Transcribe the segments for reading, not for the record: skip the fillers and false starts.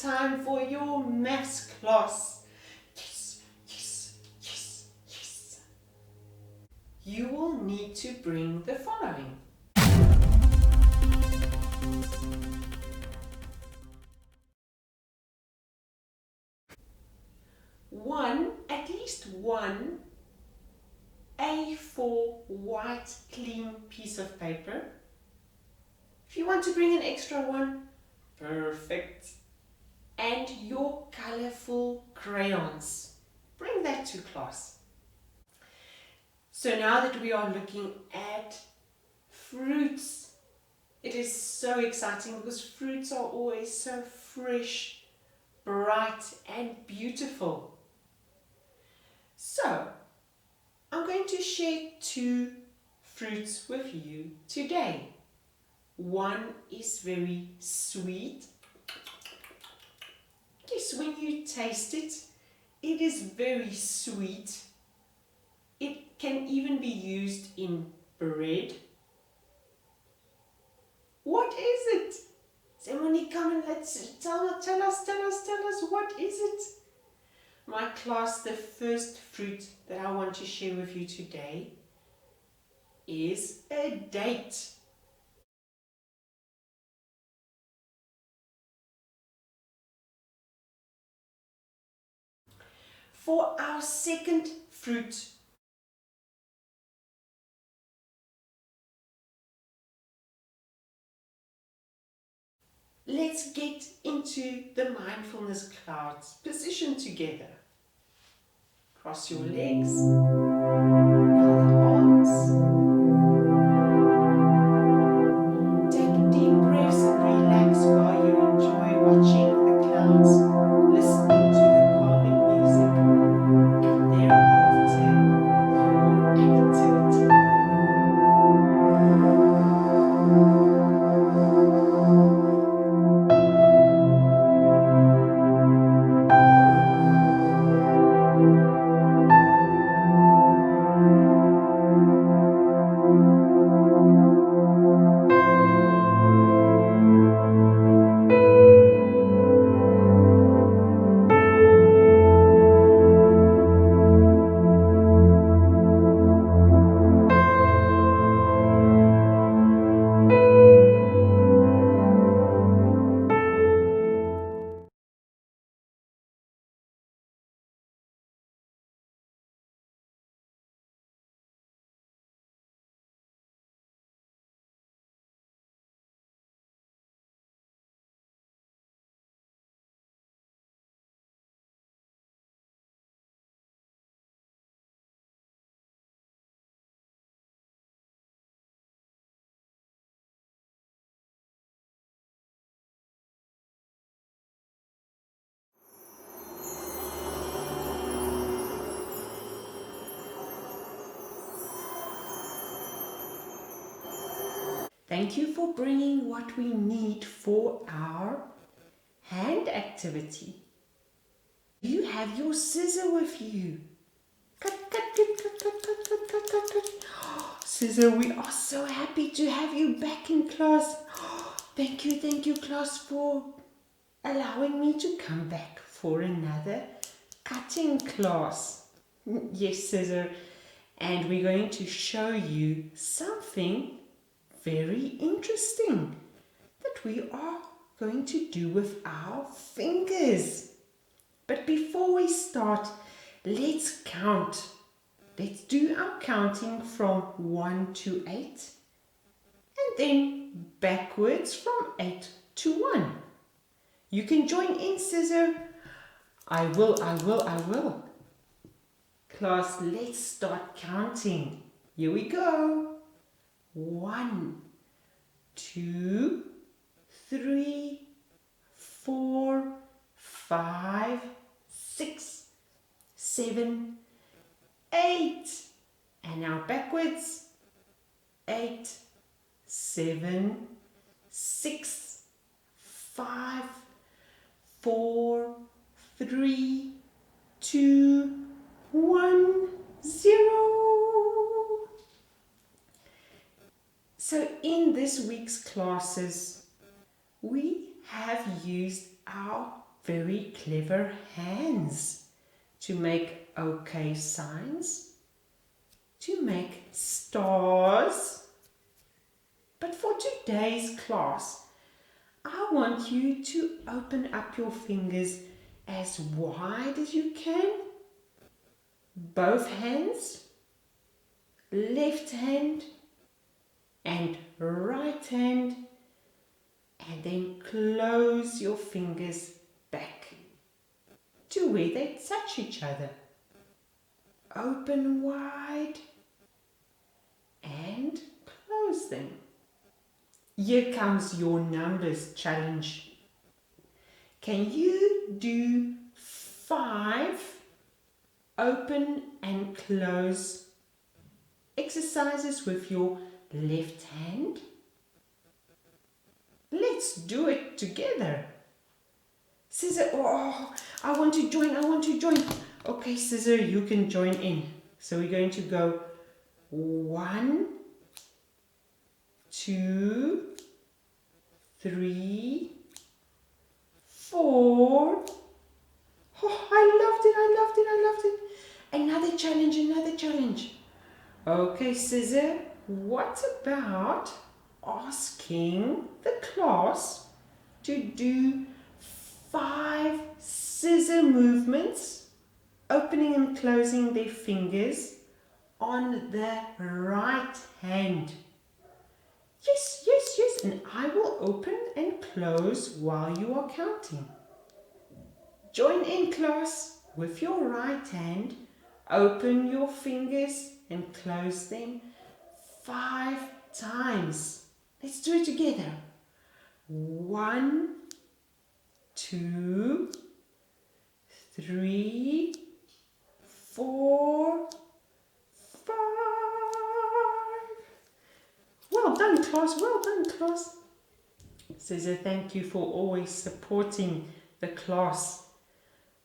time for your maths class. Yes, yes, yes, yes. You will need to bring the following. At least one A4 white clean piece of paper. If you want to bring an extra one, perfect. And your colorful crayons. Bring that to class. So now that we are looking at fruits, it is so exciting because fruits are always so fresh, bright and beautiful. So, I'm going to share 2 fruits with you today. One is very sweet. Yes, when you taste it, it is very sweet. It can even be used in bread. What is it? Somebody come and tell us, what is it? My class, the first fruit that I want to share with you today is a date. For our second fruit, let's get into the mindfulness clouds. Position together. Cross your legs. Now the arms. Take deep breaths and relax while you enjoy watching the clouds, listening to the calming music, and thereafter your activity. Thank you for bringing what we need for our hand activity. You have your scissor with you. Cut, cut, cut, cut, cut, cut, cut, cut, cut, cut. Scissor, we are so happy to have you back in class. Thank you class for allowing me to come back for another cutting class. Yes, Scissor. And we're going to show you something very interesting that we are going to do with our fingers. But before we start, let's count. Let's do our counting from 1 to 8 and then backwards from 8 to 1. You can join in, Scissor. I will. Class, let's start counting. Here we go. 1, 2, 3, 4, 5, 6, 7, 8. And now backwards. 8, 7, 6, 5, 4, 3, 2, 1, 0. So in this week's classes, we have used our very clever hands to make OK signs, to make stars. But for today's class, I want you to open up your fingers as wide as you can. Both hands, left hand and right hand, and then close your fingers back to where they touch each other. Open wide and close them. Here comes your numbers challenge. Can you do 5 open and close exercises with your left hand? Let's do it together. Scissor, oh, I want to join. Okay, Scissor, you can join in. So we're going to go 1, 2, 3, 4. Oh, I loved it. Another challenge. Okay, Scissor, what about asking the class to do 5 scissor movements, opening and closing their fingers on the right hand? Yes, and I will open and close while you are counting. Join in, class, with your right hand. Open your fingers and close them 5 times. Let's do it together. 1, 2, 3, 4, 5. Well done, class. Scissor, thank you for always supporting the class.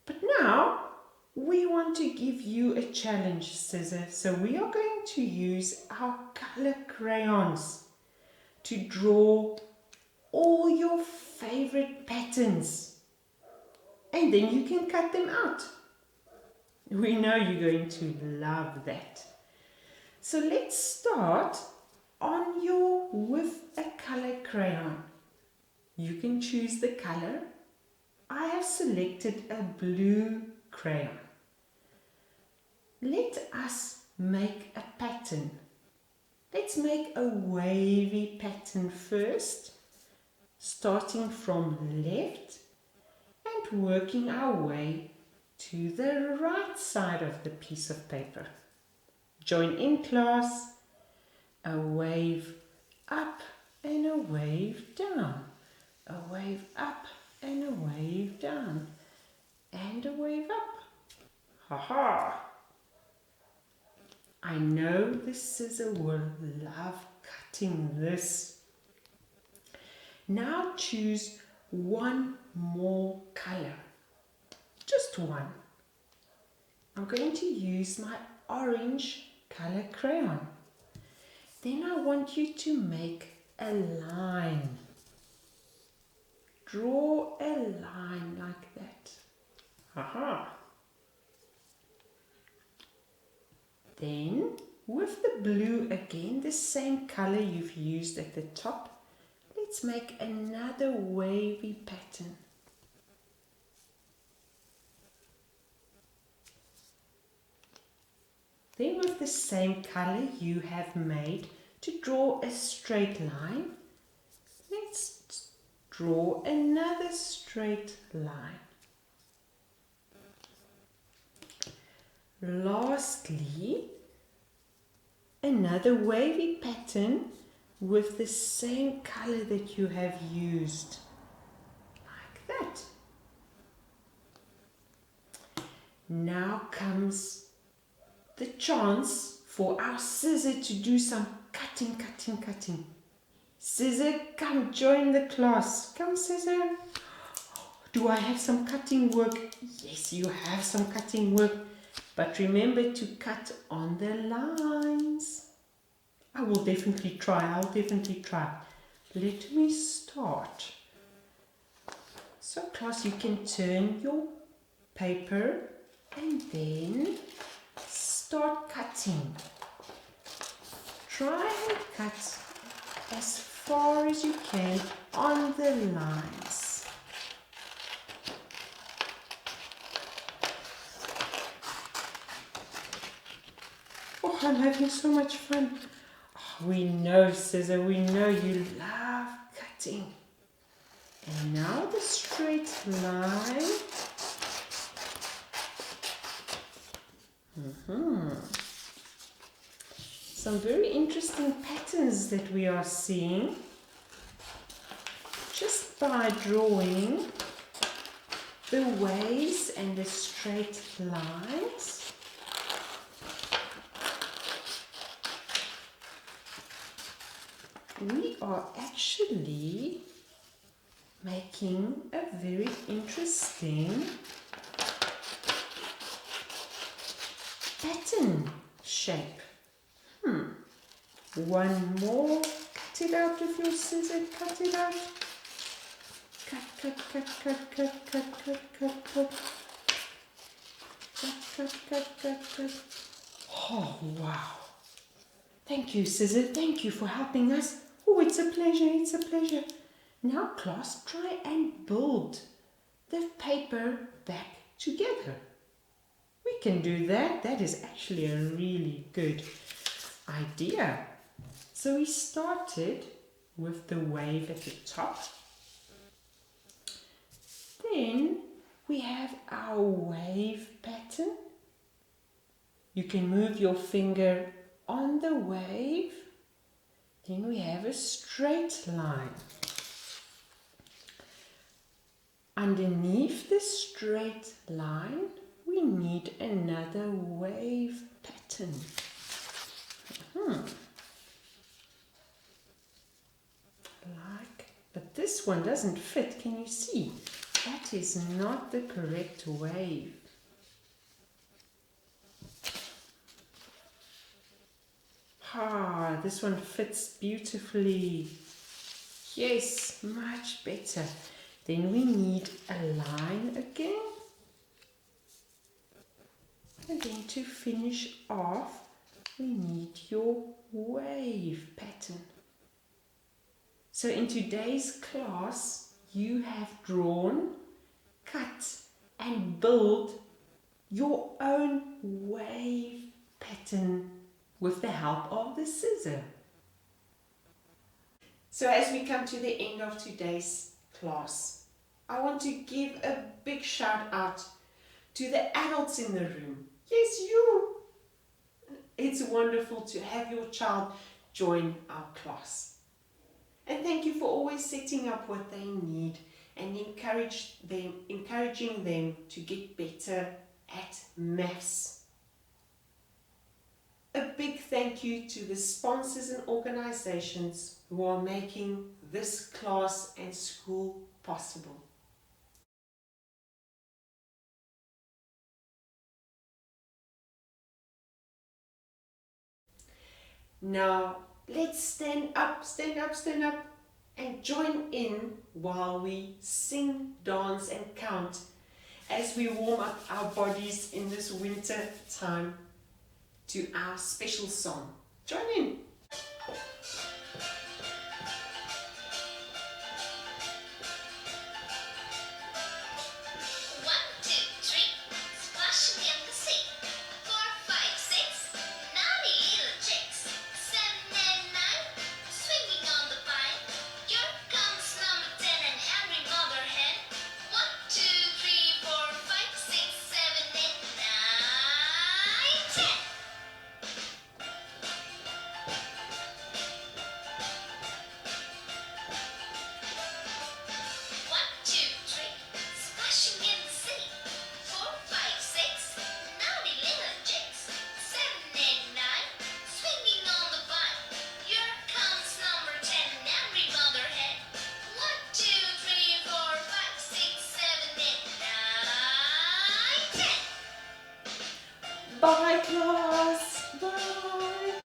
But now we want to give you a challenge, Scissor. So we are going to use our color crayons to draw all your favorite patterns. And then you can cut them out. We know you're going to love that. So let's start with a color crayon. You can choose the color. I have selected a blue crayon. Let us make a pattern. Let's make a wavy pattern first, starting from left and working our way to the right side of the piece of paper. Join in, class. A wave up and a wave down. A wave up and a wave down. And a wave up. Ha! I know the scissor will love cutting this. Now choose one more color. Just one. I'm going to use my orange color crayon. Then I want you to make a line. Draw a line like that. Aha! Then, with the blue again, the same color you've used at the top, let's make another wavy pattern. Then with the same color you have made to draw a straight line, let's draw another straight line. Lastly, another wavy pattern with the same color that you have used, like that. Now comes the chance for our scissor to do some cutting. Scissor, come join the class. Come, scissor. Do I have some cutting work? Yes, you have some cutting work. But remember to cut on the lines. I will definitely try. Let me start. So class, you can turn your paper and then start cutting. Try and cut as far as you can on the lines. Oh, I'm having so much fun. Oh, we know, Scissor, we know you love cutting. And now the straight line. Some very interesting patterns that we are seeing just by drawing the waves and the straight lines. We are actually making a very interesting pattern shape. One more. Cut it out with your scissors. Cut it out. Cut, cut, cut, cut, cut, cut, cut, cut, cut. Cut, cut, cut, cut, cut. Oh, wow. Thank you, Scissor. Thank you for helping us. Oh, it's a pleasure. It's a pleasure. Now, class, try and build the paper back together. We can do that. That is actually a really good idea. So we started with the wave at the top. Then we have our wave pattern. You can move your finger on the wave. Then we have a straight line. Underneath the straight line, we need another wave pattern. But this one doesn't fit. Can you see? That is not the correct wave. This one fits beautifully. Yes, much better. Then we need a line again. And then to finish off, we need your wave pattern. So in today's class, you have drawn, cut and built your own wave pattern with the help of the scissor. So as we come to the end of today's class, I want to give a big shout out to the adults in the room. Yes, you! It's wonderful to have your child join our class. And thank you for always setting up what they need and encouraging them to get better at maths. A big thank you to the sponsors and organizations who are making this class and school possible. Now, let's stand up, and join in while we sing, dance and count as we warm up our bodies in this winter time to our special song. Join in. 10. Bye class, bye.